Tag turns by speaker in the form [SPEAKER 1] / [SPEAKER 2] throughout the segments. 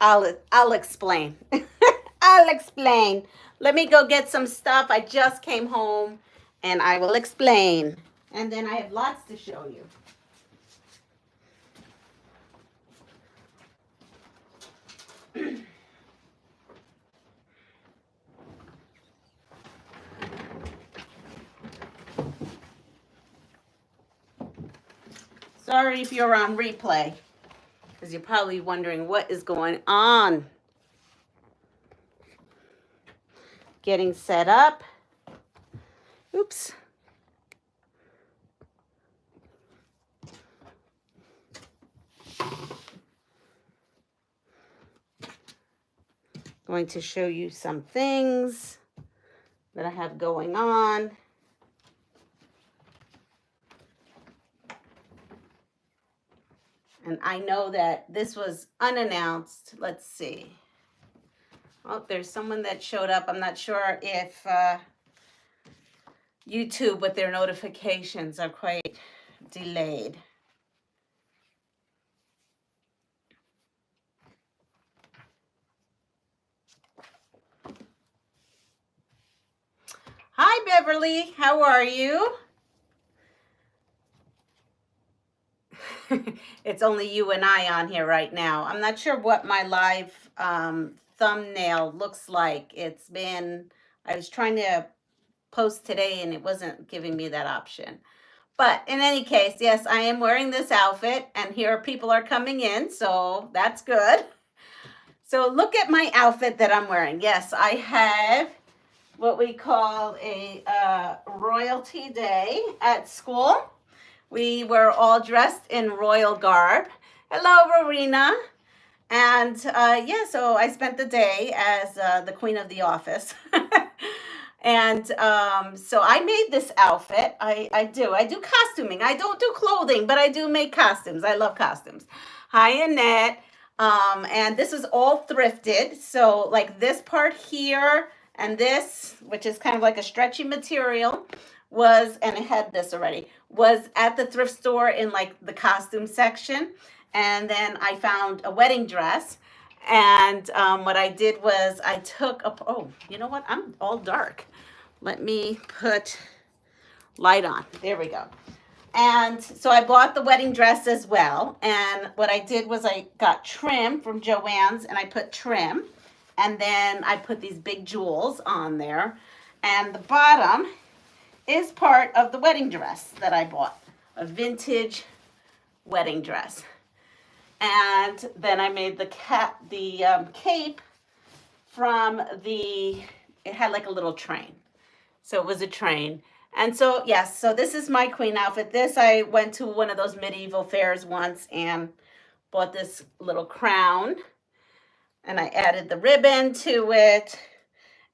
[SPEAKER 1] I'll explain. I'll explain. Let me go get some stuff. I just came home and I will explain. And then I have lots to show you. Sorry if you're on replay, because you're probably wondering what is going on. Getting set up. Oops. Going to show you some things that I have going on. And I know that this was unannounced. Let's see. Oh, there's someone that showed up. I'm not sure if YouTube with their notifications are quite delayed. Hi, Beverly. How are you? It's only you and I on here right now. I'm not sure what my live thumbnail looks like. I was trying to post today and it wasn't giving me that option. But in any case, yes, I am wearing this outfit and here people are coming in, so that's good. So look at my outfit that I'm wearing. Yes, I have what we call a royalty day at school. We were all dressed in royal garb. Hello, Rowena. And so I spent the day as the queen of the office. And so I made this outfit. I do costuming. I don't do clothing, but I do make costumes. I love costumes. Hi, Annette. And this is all thrifted. So like this part here and this, which is kind of like a stretchy material, and it had this already, was at the thrift store in like the costume section. And then I found a wedding dress. And what I did was I took you know what? I'm all dark. Let me put light on. There we go. And so I bought the wedding dress as well. And what I did was I got trim from Joann's and I put trim. And then I put these big jewels on there. And the bottom is part of the wedding dress that I bought. A vintage wedding dress. And then I made the cape from it had like a little train. So it was a train. And so, yes, so this is my queen outfit. I went to one of those medieval fairs once and bought this little crown. And I added the ribbon to it.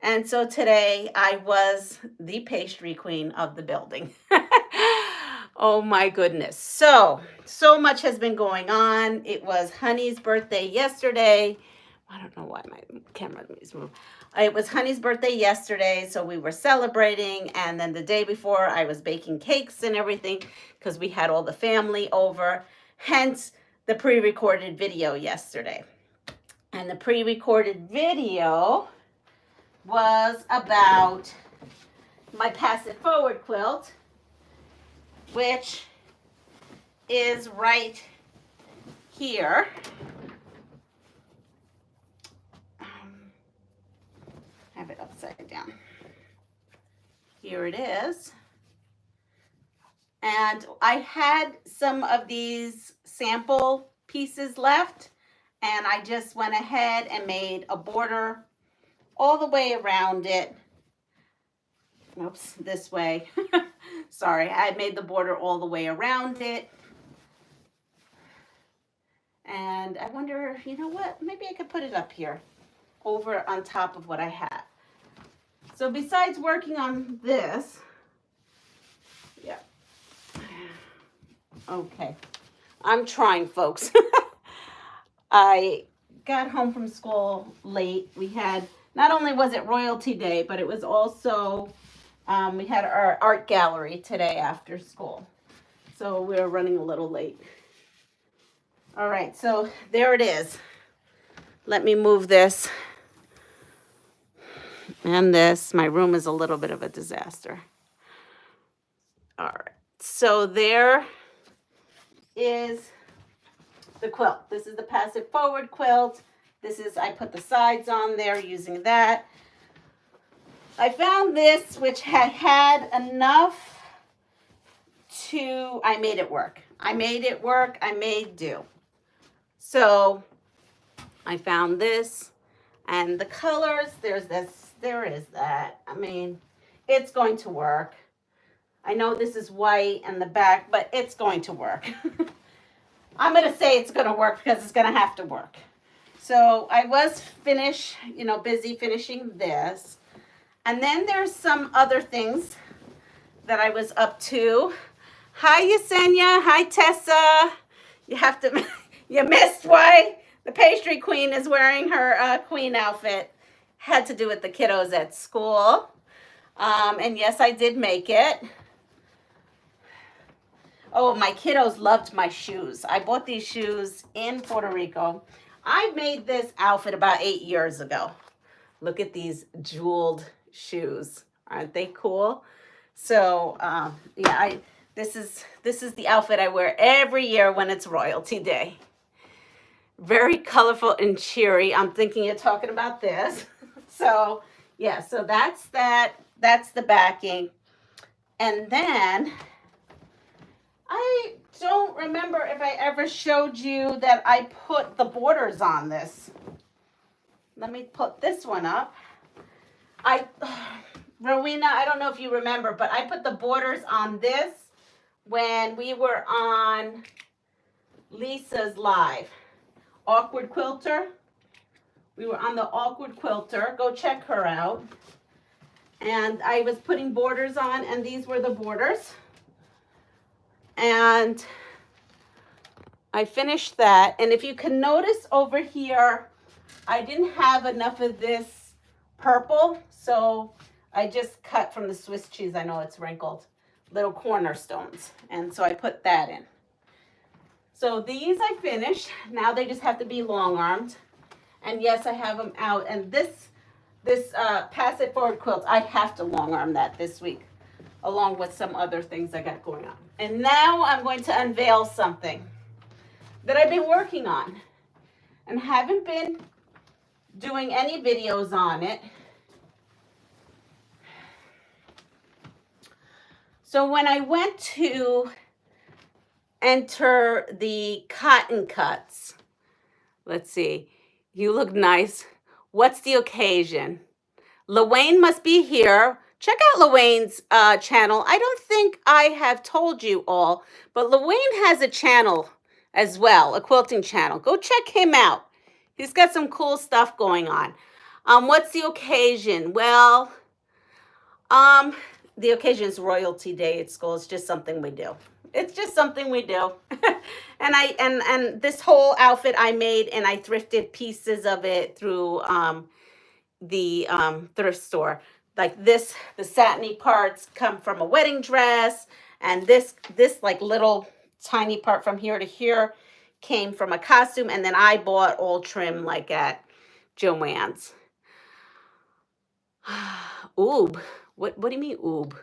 [SPEAKER 1] And so today I was the pastry queen of the building. Oh my goodness. So much has been going on. It was Honey's birthday yesterday. I don't know why my camera needs to move. It was Honey's birthday yesterday, so we were celebrating. And then the day before, I was baking cakes and everything because we had all the family over. Hence, the pre-recorded video yesterday. And the pre-recorded video was about my Pass It Forward quilt, which is right here. Have it upside down. Here it is. And I had some of these sample pieces left, and I just went ahead and made a border all the way around it. Oops, this way. Sorry, I made the border all the way around it. And I wonder, you know what? Maybe I could put it up here over on top of what I have. So besides working on this, okay, I'm trying, folks. I got home from school late. We had, not only was it Royalty Day, but it was also, we had our art gallery today after school. So we were running a little late. All right, so there it is. Let me move this and this. My room is a little bit of a disaster. All right. So there is the quilt. This is the passive forward quilt. This is, I put the sides on there using that. I found this, which had enough to, I made it work. I made do. So I found this, and the colors, there's this, there is that. I mean, it's going to work. I know this is white and the back, but it's going to work. I'm going to say it's going to work because it's going to have to work. So I was busy finishing this. And then there's some other things that I was up to. Hi, Yesenia. Hi, Tessa. You missed why the pastry queen is wearing her queen outfit. Had to do with the kiddos at school. And yes, I did make it. Oh, my kiddos loved my shoes. I bought these shoes in Puerto Rico. I made this outfit about 8 years ago. Look at these jeweled shoes. Aren't they cool? So, yeah, this is the outfit I wear every year when it's Royalty Day. Very colorful and cheery. I'm thinking of talking about this. So, yeah, so that's that. That's the backing. And then I don't remember if I ever showed you that I put the borders on this. Let me put this one up. Rowena, I don't know if you remember, but I put the borders on this when we were on Lisa's live. Awkward Quilter. We were on the Awkward Quilter. Go check her out. And I was putting borders on, and these were the borders. And I finished that. And if you can notice over here, I didn't have enough of this purple, so I just cut from the Swiss cheese. I know it's wrinkled. Little cornerstones. And so I put that in. So these I finished. Now they just have to be long-armed. And yes, I have them out. And this passive forward quilt, I have to long-arm that this week, along with some other things I got going on. And now I'm going to unveil something that I've been working on and haven't been doing any videos on it. So when I went to enter the cotton cuts, let's see, you look nice. What's the occasion? Lawayne must be here. Check out Lawayne's channel. I don't think I have told you all, but Lawayne has a channel as well, a quilting channel. Go check him out. He's got some cool stuff going on. What's the occasion? Well, the occasion is Royalty Day at school. It's just something we do. It's just something we do. and this whole outfit I made, and I thrifted pieces of it through the thrift store. Like this, the satiny parts come from a wedding dress, and this like little tiny part from here to here came from a costume, and then I bought all trim like at Joann's. Oob. What do you mean oob?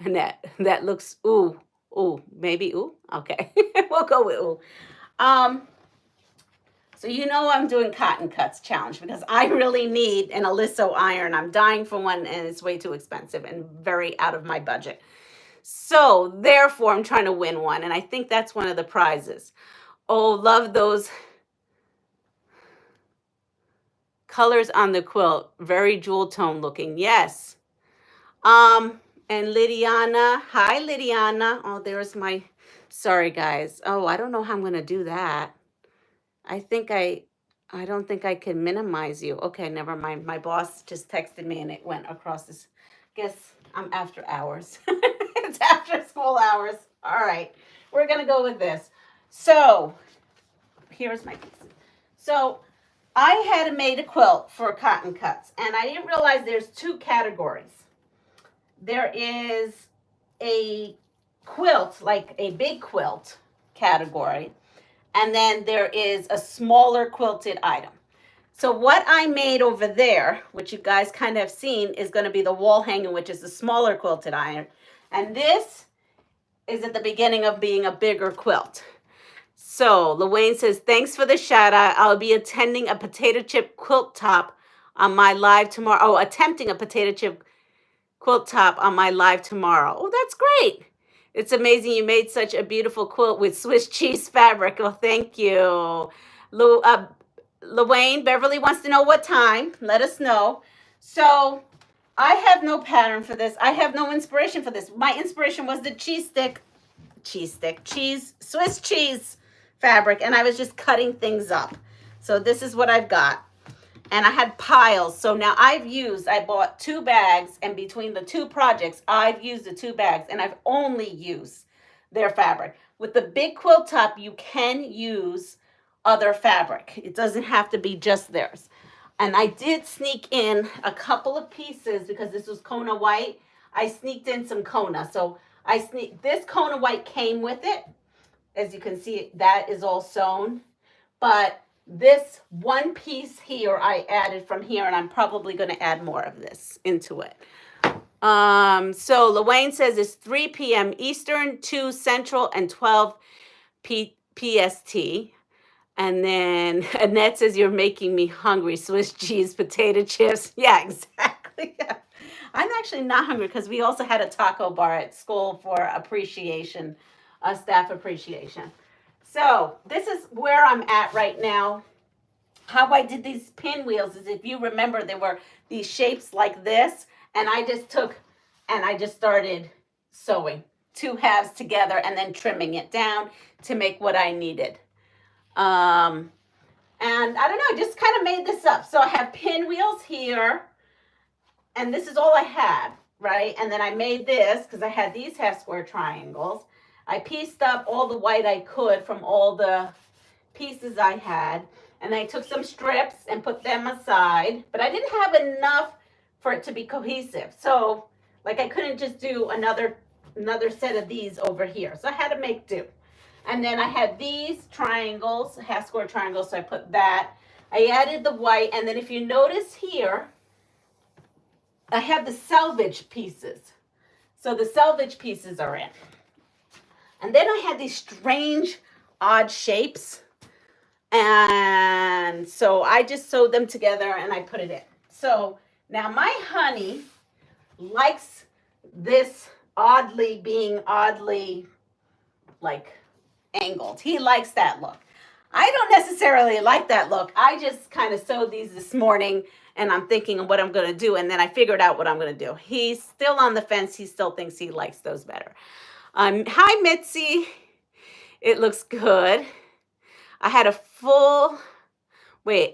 [SPEAKER 1] Annette, that looks ooh. Ooh, maybe ooh? Okay. We'll go with ooh. So you know I'm doing cotton cuts challenge because I really need an Aliso iron. I'm dying for one, and it's way too expensive and very out of my budget. So therefore, I'm trying to win one, and I think that's one of the prizes. Oh, love those colors on the quilt. Very jewel tone looking. Yes. And Lydiana. Hi, Lydiana. Oh, there's my... Sorry, guys. Oh, I don't know how I'm going to do that. I don't think I can minimize you. Okay, never mind. My boss just texted me and it went across this. Guess I'm after hours. It's after school hours. All right. We're going to go with this. So, here's my piece. So, I had made a quilt for cotton cuts, and I didn't realize there's two categories. There is a quilt, like a big quilt category, and then there is a smaller quilted item. So what I made over there, which you guys kind of have seen, is going to be the wall hanger, which is the smaller quilted iron. And this is at the beginning of being a bigger quilt. So Luane says, thanks for the shout out. I'll be attending a potato chip quilt top on my live tomorrow. Oh, attempting a potato chip quilt top on my live tomorrow. Oh, that's great. It's amazing you made such a beautiful quilt with Swiss cheese fabric. Well, thank you. Luane, Beverly wants to know what time. Let us know. So I have no pattern for this. I have no inspiration for this. My inspiration was the Swiss cheese fabric, and I was just cutting things up. So this is what I've got. And I had piles. So now I bought 2 bags, and between the 2 projects, I've used the 2 bags, and I've only used their fabric. With the big quilt top, you can use other fabric. It doesn't have to be just theirs. And I did sneak in a couple of pieces because this was Kona white. I sneaked in some Kona. So this Kona white came with it. As you can see, that is all sewn. But this one piece here I added from here, and I'm probably going to add more of this into it. So Luane says it's 3 p.m. Eastern, 2 Central, and 12 PST. And then Annette says, you're making me hungry. Swiss cheese, potato chips. Yeah, exactly. Yeah. I'm actually not hungry because we also had a taco bar at school for appreciation, staff appreciation. So this is where I'm at right now. How I did these pinwheels is, if you remember, there were these shapes like this, and I just took and I just started sewing 2 halves together and then trimming it down to make what I needed. And I don't know, I just kind of made this up. So I have pinwheels here, and this is all I had, right? And then I made this because I had these half square triangles. I pieced up all the white I could from all the pieces I had, and I took some strips and put them aside, but I didn't have enough for it to be cohesive. So like I couldn't just do another set of these over here. So I had to make do. And then I had these triangles, half square triangles, so I put that. I added the white, and then if you notice here, I have the selvage pieces. So the selvage pieces are in. And then I had these strange, odd shapes. And so I just sewed them together and I put it in. So now my honey likes this being oddly like angled. He likes that look. I don't necessarily like that look. I just kind of sewed these this morning, and I'm thinking of what I'm going to do, and then I figured out what I'm going to do. He's still on the fence. He still thinks he likes those better. Hi, Mitzi. It looks good. I had I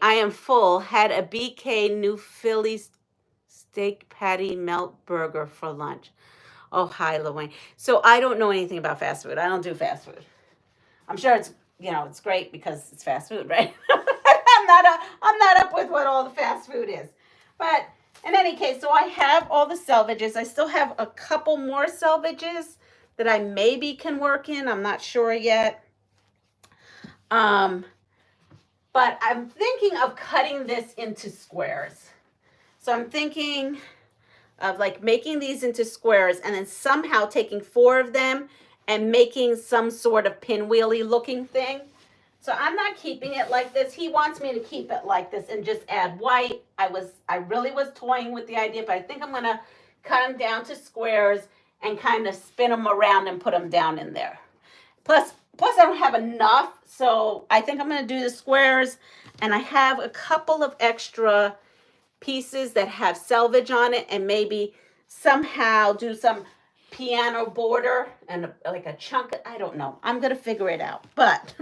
[SPEAKER 1] am full. Had a BK New Philly steak patty melt burger for lunch. Oh, hi, Luane. So I don't know anything about fast food. I don't do fast food. I'm sure it's great because it's fast food, right? I'm not up with what all the fast food is. But in any case, so I have all the selvages. I still have a couple more selvages that I maybe can work in. I'm not sure yet. But I'm thinking of cutting this into squares. So I'm thinking of like making these into squares and then somehow taking 4 of them and making some sort of pinwheely looking thing. So I'm not keeping it like this. He wants me to keep it like this and just add white. I really was toying with the idea, but I think I'm going to cut them down to squares and kind of spin them around and put them down in there. Plus I don't have enough, so I think I'm going to do the squares, and I have a couple of extra pieces that have selvage on it, and maybe somehow do some piano border and like a chunk. I don't know. I'm going to figure it out, but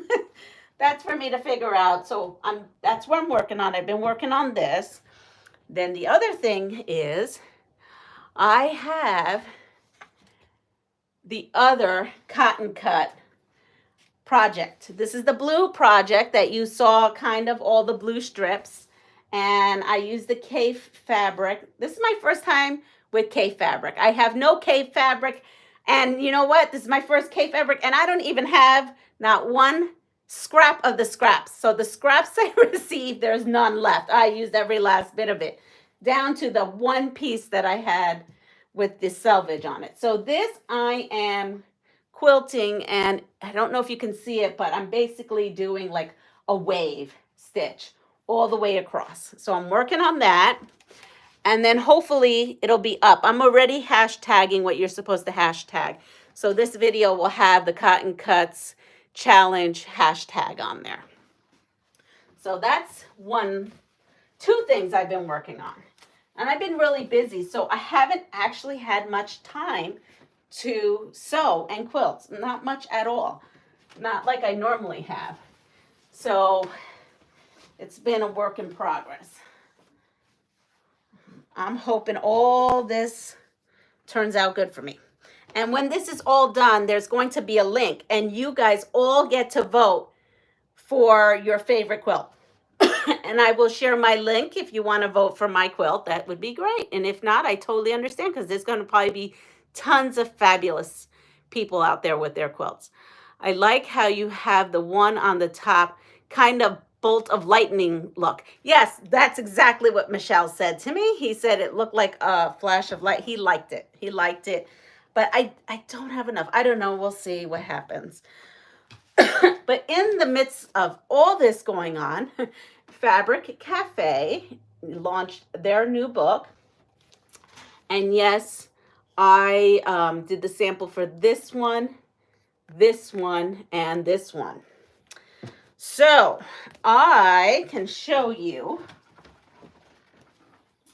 [SPEAKER 1] that's for me to figure out. So that's what I'm working on. I've been working on this. Then the other thing is I have the other cotton cut project. This is the blue project that you saw, kind of all the blue strips, and I used the K fabric. This is my first time with K fabric. I have no K fabric, and you know what? This is my first K fabric, and I don't even have not one scrap of the scraps. So the scraps I received, there's none left. I used every last bit of it, down to the one piece that I had with the selvage on it. So this I am quilting, and I don't know if you can see it, but I'm basically doing like a wave stitch all the way across. So I'm working on that, and then hopefully it'll be up. I'm already hashtagging what you're supposed to hashtag. So this video will have the Cotton Cuts Challenge hashtag on there. So that's two things I've been working on. And I've been really busy, so I haven't actually had much time to sew and quilt. Not much at all. Not like I normally have. So it's been a work in progress. I'm hoping all this turns out good for me. And when this is all done, there's going to be a link, and you guys all get to vote for your favorite quilt. And I will share my link if you want to vote for my quilt. That would be great. And if not, I totally understand, because there's going to probably be tons of fabulous people out there with their quilts. I like how you have the one on the top, kind of bolt of lightning look. Yes, that's exactly what Michelle said to me. He said it looked like a flash of light. He liked it. He liked it. But I don't have enough. I don't know. We'll see what happens. But in the midst of all this going on, Fabric Cafe launched their new book. And yes, I did the sample for this one, and this one. So I can show you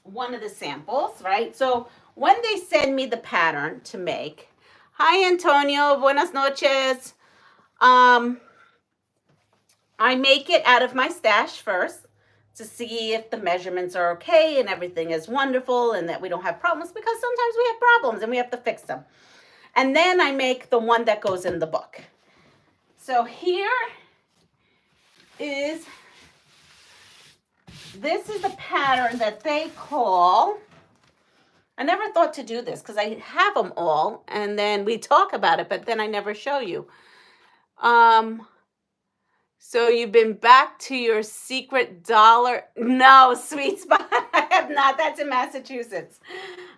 [SPEAKER 1] one of the samples, right? So when they send me the pattern to make, hi Antonio, buenas noches. I make it out of my stash first to see if the measurements are okay and everything is wonderful and that we don't have problems, because sometimes we have problems and we have to fix them. And then I make the one that goes in the book. So here is, this is the pattern that they call, I never thought to do this because I have them all and then we talk about it, but then I never show you. So you've been back to your secret dollar? No, sweet spot. I have not. That's in Massachusetts.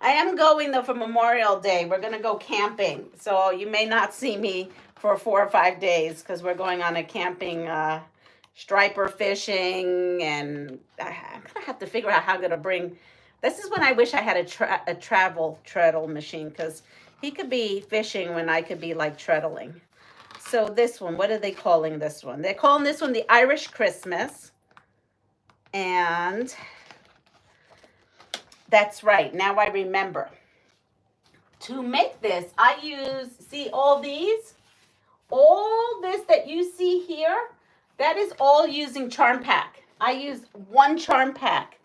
[SPEAKER 1] I am going though for Memorial Day. We're going to go camping. So you may not see me for 4 or 5 days because we're going on a camping, striper fishing, and I'm going to have to figure out how I'm going to bring, this is when I wish I had a travel treadle machine, because he could be fishing when I could be like treadling. So this one, what are they calling this one? They're calling this one the Irish Christmas. And that's right. Now I remember. To make this, I use, see all these? All this that you see here, that is all using charm pack. I use one charm pack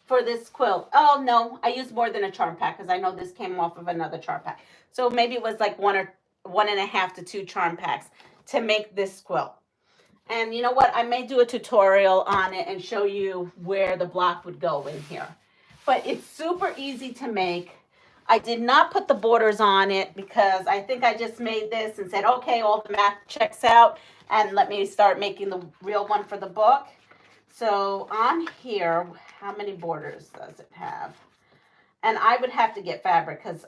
[SPEAKER 1] for this quilt. Oh, no, I used more than a charm pack because I know this came off of another charm pack. So maybe it was like 1.5 to 2 charm packs to make this quilt. And you know what? I may do a tutorial on it and show you where the block would go in here. But it's super easy to make. I did not put the borders on it because I think I just made this and said, okay, all the math checks out, and let me start making the real one for the book. So on here, how many borders does it have? And I would have to get fabric because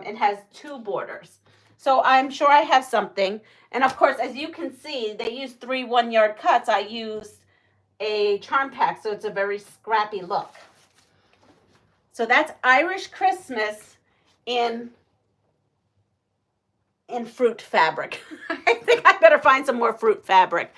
[SPEAKER 1] it has 2 borders. So I'm sure I have something. And of course, as you can see, they use 3 1-yard cuts. I used a charm pack, so it's a very scrappy look. So that's Irish Christmas in fruit fabric. I think I better find some more fruit fabric.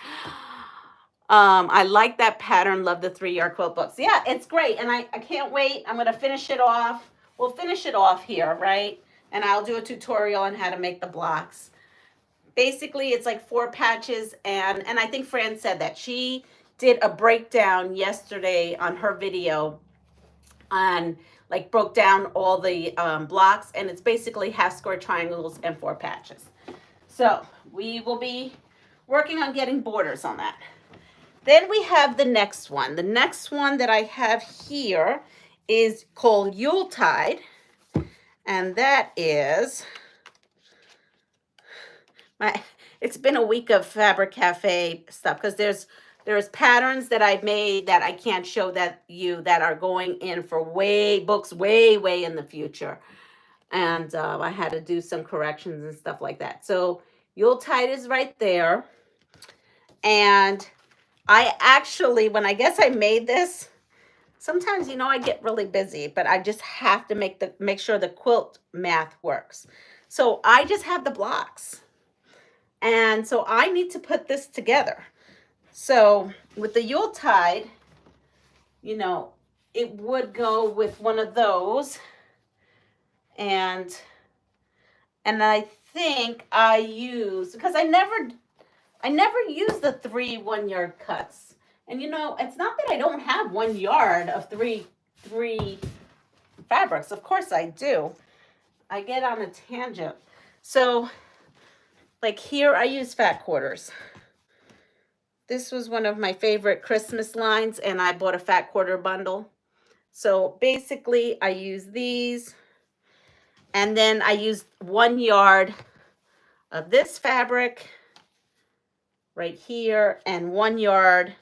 [SPEAKER 1] I like that pattern. Love the 3-yard quilt books. Yeah, it's great. And I can't wait. I'm going to finish it off. We'll finish it off here, right? And I'll do a tutorial on how to make the blocks. Basically, it's like 4 patches. And I think Fran said that. She did a breakdown yesterday on her video on, like, broke down all the blocks. And it's basically half square triangles and 4 patches. So we will be working on getting borders on that. Then we have the next one. The next one that I have here is called Yuletide. And that is, it's been a week of Fabric Cafe stuff because there's patterns that I've made that I can't show that you that are going in for books way in the future, and I had to do some corrections and stuff like that. So Yuletide is right there, and I actually, when I guess I made this, sometimes I get really busy, but I just have to make sure the quilt math works. So I just have the blocks. And so I need to put this together. So with the Yuletide, it would go with one of those. And I think I use, because I never use the 3 1-yard cuts. And it's not that I don't have 1 yard of three fabrics. Of course I do. I get on a tangent. So like here I use fat quarters. This was one of my favorite Christmas lines, and I bought a fat quarter bundle. So basically I use these, and then I use 1 yard of this fabric right here and 1 yard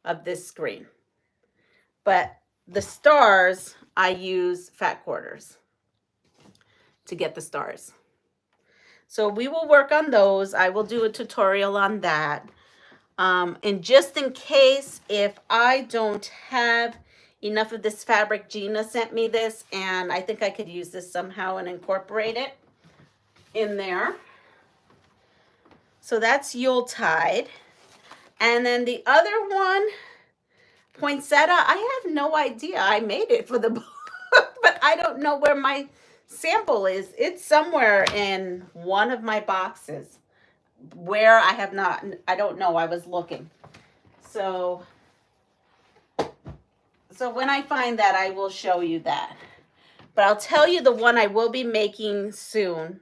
[SPEAKER 1] of this screen. But the stars, I use fat quarters to get the stars. So we will work on those. I will do a tutorial on that. And just in case, if I don't have enough of this fabric, Gina sent me this, and I think I could use this somehow and incorporate it in there. So that's Yuletide. And then the other one, poinsettia, I have no idea. I made it for the book, but I don't know where my sample is. It's somewhere in one of my boxes where I don't know. I was looking. So when I find that, I will show you that. But I'll tell you the one I will be making soon,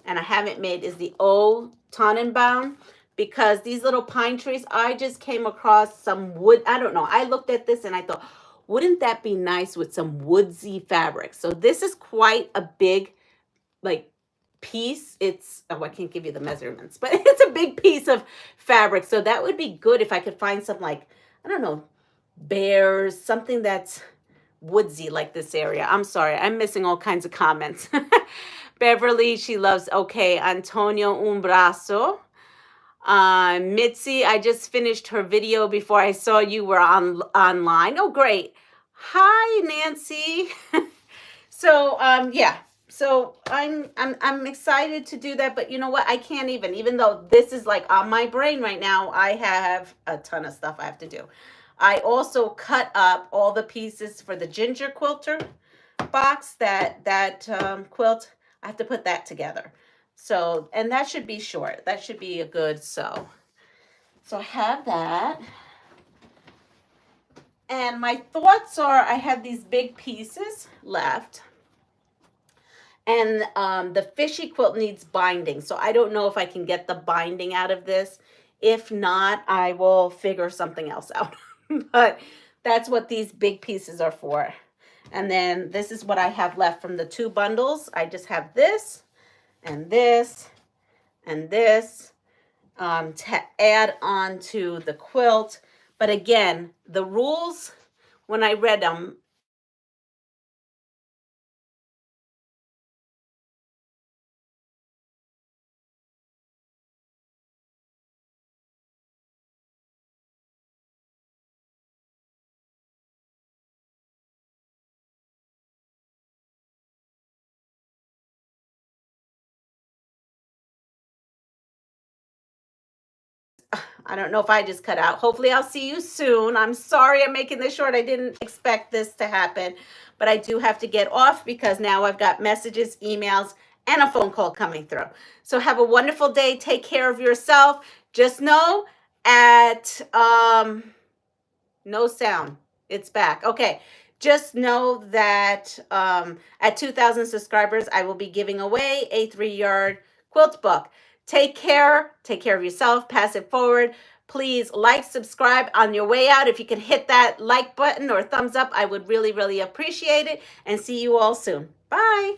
[SPEAKER 1] and I haven't made, is the O Tannenbaum, because these little pine trees, I just came across some wood. I don't know. I looked at this and I thought, wouldn't that be nice with some woodsy fabric? So this is quite a big, like, piece. I can't give you the measurements, but it's a big piece of fabric. So that would be good if I could find some, like, I don't know, bears, something that's woodsy like this area. I'm sorry, I'm missing all kinds of comments. Beverly, she loves, okay. Antonio, un brazo. Mitzi, I just finished her video before I saw you were online. Oh, great. Hi, Nancy. So, yeah. So I'm excited to do that, but you know what? I can't even though this is like on my brain right now, I have a ton of stuff I have to do. I also cut up all the pieces for the ginger quilter box, that quilt. I have to put that together. So, and that should be short. That should be a good sew. So I have that. And my thoughts are, I have these big pieces left. And the fishy quilt needs binding. So I don't know if I can get the binding out of this. If not, I will figure something else out. But that's what these big pieces are for. And then this is what I have left from the 2 bundles. I just have this and this and this to add on to the quilt. But again, the rules, when I read them, I don't know if I just cut out. Hopefully I'll see you soon. I'm sorry I'm making this short. I didn't expect this to happen, but I do have to get off because now I've got messages, emails, and a phone call coming through. So have a wonderful day. Take care of yourself. Just know at no sound. It's back. Okay. Just know that at 2,000 subscribers, I will be giving away a 3-yard quilt book. Take care of yourself, pass it forward. Please like, subscribe on your way out. If you can hit that like button or thumbs up, I would really appreciate it. And see you all soon. Bye.